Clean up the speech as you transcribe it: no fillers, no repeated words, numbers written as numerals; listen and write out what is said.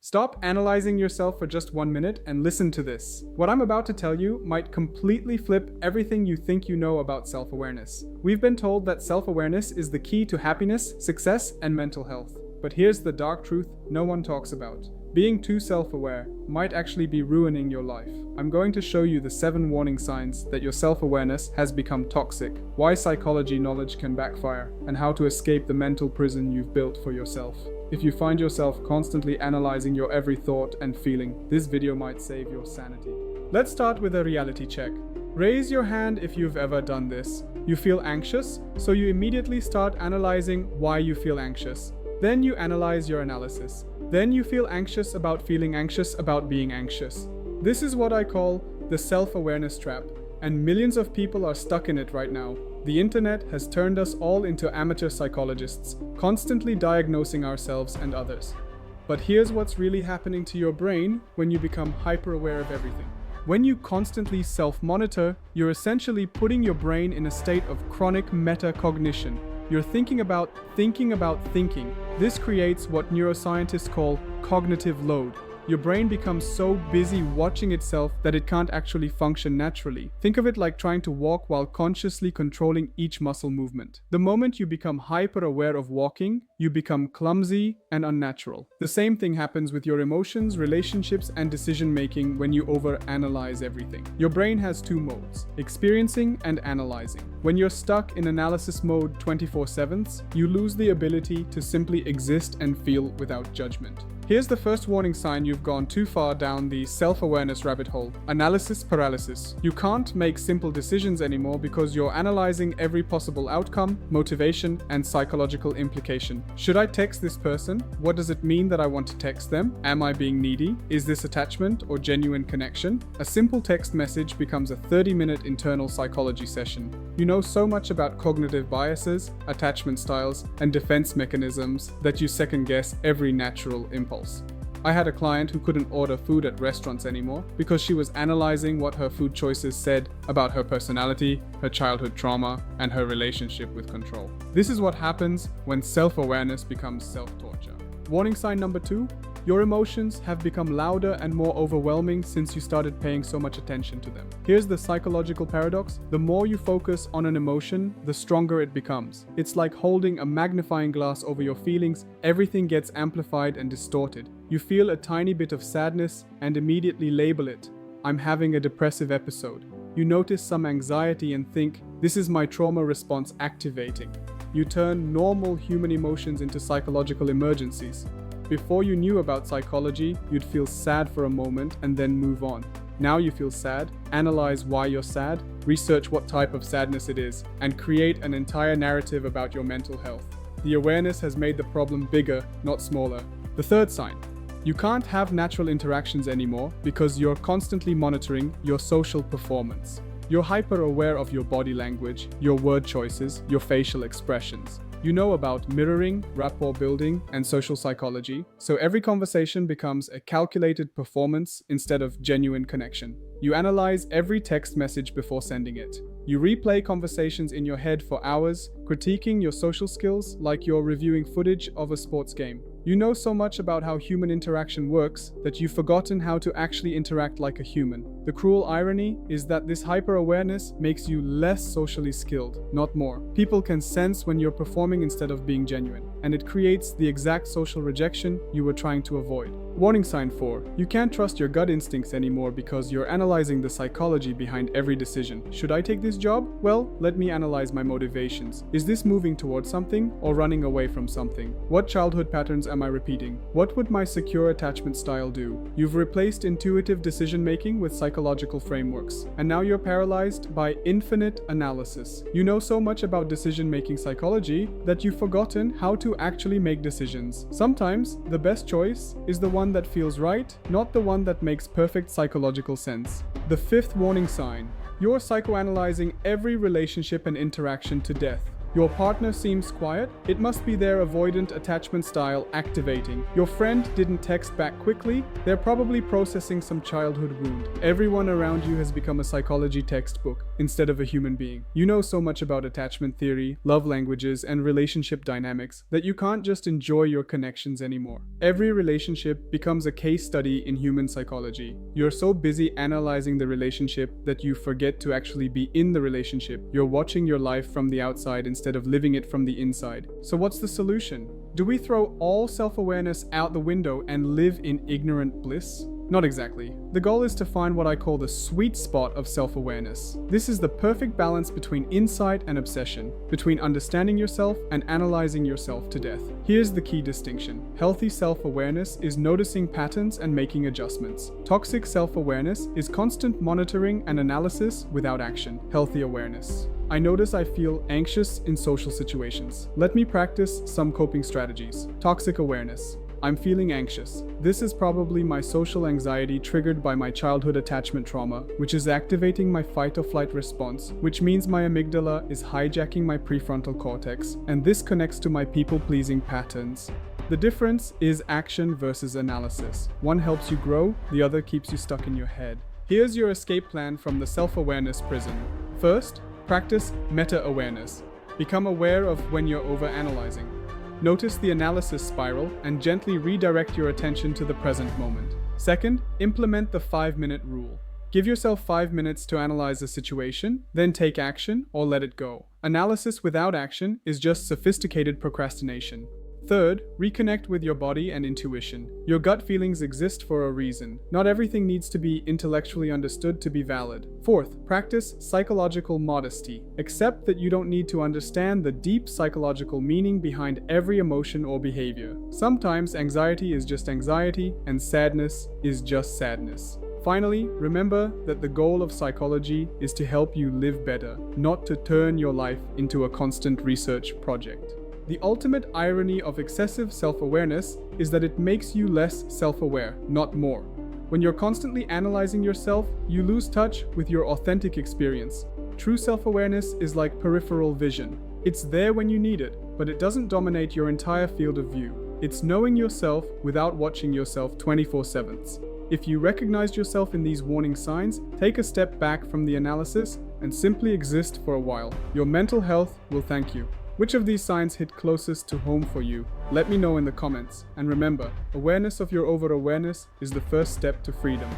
Stop analyzing yourself for just 1 minute and listen to this. What I'm about to tell you might completely flip everything you think you know about self-awareness. We've been told that self-awareness is the key to happiness, success, and mental health. But here's the dark truth no one talks about. Being too self-aware might actually be ruining your life. I'm going to show you the 7 warning signs that your self-awareness has become toxic, why psychology knowledge can backfire, and how to escape the mental prison you've built for yourself. If you find yourself constantly analyzing your every thought and feeling, this video might save your sanity. Let's start with a reality check. Raise your hand if you've ever done this. You feel anxious, so you immediately start analyzing why you feel anxious. Then you analyze your analysis. Then you feel anxious about feeling anxious about being anxious. This is what I call the self-awareness trap, and millions of people are stuck in it right now. The internet has turned us all into amateur psychologists, constantly diagnosing ourselves and others. But here's what's really happening to your brain when you become hyper-aware of everything. When you constantly self-monitor, you're essentially putting your brain in a state of chronic metacognition. You're thinking about thinking. This creates what neuroscientists call cognitive load. Your brain becomes so busy watching itself that it can't actually function naturally. Think of it like trying to walk while consciously controlling each muscle movement. The moment you become hyper-aware of walking, you become clumsy and unnatural. The same thing happens with your emotions, relationships, and decision-making when you overanalyze everything. Your brain has 2 modes, experiencing and analyzing. When you're stuck in analysis mode 24/7, you lose the ability to simply exist and feel without judgment. Here's the first warning sign you've gone too far down the self-awareness rabbit hole. Analysis paralysis. You can't make simple decisions anymore because you're analyzing every possible outcome, motivation, and psychological implication. Should I text this person? What does it mean that I want to text them? Am I being needy? Is this attachment or genuine connection? A simple text message becomes a 30-minute internal psychology session. You know so much about cognitive biases, attachment styles, and defense mechanisms that you second-guess every natural impulse. I had a client who couldn't order food at restaurants anymore because she was analyzing what her food choices said about her personality, her childhood trauma, and her relationship with control. This is what happens when self-awareness becomes self-torture. Warning sign number 2, your emotions have become louder and more overwhelming since you started paying so much attention to them. Here's the psychological paradox. The more you focus on an emotion, the stronger it becomes. It's like holding a magnifying glass over your feelings. Everything gets amplified and distorted. You feel a tiny bit of sadness and immediately label it. I'm having a depressive episode. You notice some anxiety and think, this is my trauma response activating. You turn normal human emotions into psychological emergencies. Before you knew about psychology, you'd feel sad for a moment and then move on. Now you feel sad, analyze why you're sad, research what type of sadness it is, and create an entire narrative about your mental health. The awareness has made the problem bigger, not smaller. The third sign, you can't have natural interactions anymore because you're constantly monitoring your social performance. You're hyper-aware of your body language, your word choices, your facial expressions. You know about mirroring, rapport building, and social psychology, so every conversation becomes a calculated performance instead of genuine connection. You analyze every text message before sending it. You replay conversations in your head for hours, critiquing your social skills like you're reviewing footage of a sports game. You know so much about how human interaction works that you've forgotten how to actually interact like a human. The cruel irony is that this hyper-awareness makes you less socially skilled, not more. People can sense when you're performing instead of being genuine, and it creates the exact social rejection you were trying to avoid. Warning sign 4. You can't trust your gut instincts anymore because you're analyzing the psychology behind every decision. Should I take this job? Well, let me analyze my motivations. Is this moving towards something or running away from something? What childhood patterns am I repeating? What would my secure attachment style do? You've replaced intuitive decision-making with psychological frameworks, and now you're paralyzed by infinite analysis. You know so much about decision-making psychology that you've forgotten how to actually make decisions. Sometimes, the best choice is the one that feels right, not the one that makes perfect psychological sense. The 5th warning sign. You're psychoanalyzing every relationship and interaction to death. Your partner seems quiet. It must be their avoidant attachment style activating. Your friend didn't text back quickly. They're probably processing some childhood wound. Everyone around you has become a psychology textbook. instead of a human being. You know so much about attachment theory, love languages, and relationship dynamics that you can't just enjoy your connections anymore. Every relationship becomes a case study in human psychology. You're so busy analyzing the relationship that you forget to actually be in the relationship. You're watching your life from the outside instead of living it from the inside. So what's the solution? Do we throw all self-awareness out the window and live in ignorant bliss? Not exactly. The goal is to find what I call the sweet spot of self-awareness. This is the perfect balance between insight and obsession, between understanding yourself and analyzing yourself to death. Here's the key distinction. Healthy self-awareness is noticing patterns and making adjustments. Toxic self-awareness is constant monitoring and analysis without action. Healthy awareness. I notice I feel anxious in social situations. Let me practice some coping strategies. Toxic awareness. I'm feeling anxious. This is probably my social anxiety triggered by my childhood attachment trauma, which is activating my fight or flight response, which means my amygdala is hijacking my prefrontal cortex, and this connects to my people-pleasing patterns. The difference is action versus analysis. One helps you grow, the other keeps you stuck in your head. Here's your escape plan from the self-awareness prison. First, practice meta-awareness. Become aware of when you're overanalyzing. Notice the analysis spiral and gently redirect your attention to the present moment. Second, implement the 5-minute rule. Give yourself 5 minutes to analyze a situation, then take action or let it go. Analysis without action is just sophisticated procrastination. Third, reconnect with your body and intuition. Your gut feelings exist for a reason. Not everything needs to be intellectually understood to be valid. Fourth, practice psychological modesty. Accept that you don't need to understand the deep psychological meaning behind every emotion or behavior. Sometimes anxiety is just anxiety, and sadness is just sadness. Finally, remember that the goal of psychology is to help you live better, not to turn your life into a constant research project. The ultimate irony of excessive self-awareness is that it makes you less self-aware, not more. When you're constantly analyzing yourself, you lose touch with your authentic experience. True self-awareness is like peripheral vision. It's there when you need it, but it doesn't dominate your entire field of view. It's knowing yourself without watching yourself 24/7. If you recognize yourself in these warning signs, take a step back from the analysis and simply exist for a while. Your mental health will thank you. Which of these signs hit closest to home for you? Let me know in the comments. And remember, awareness of your over-awareness is the first step to freedom.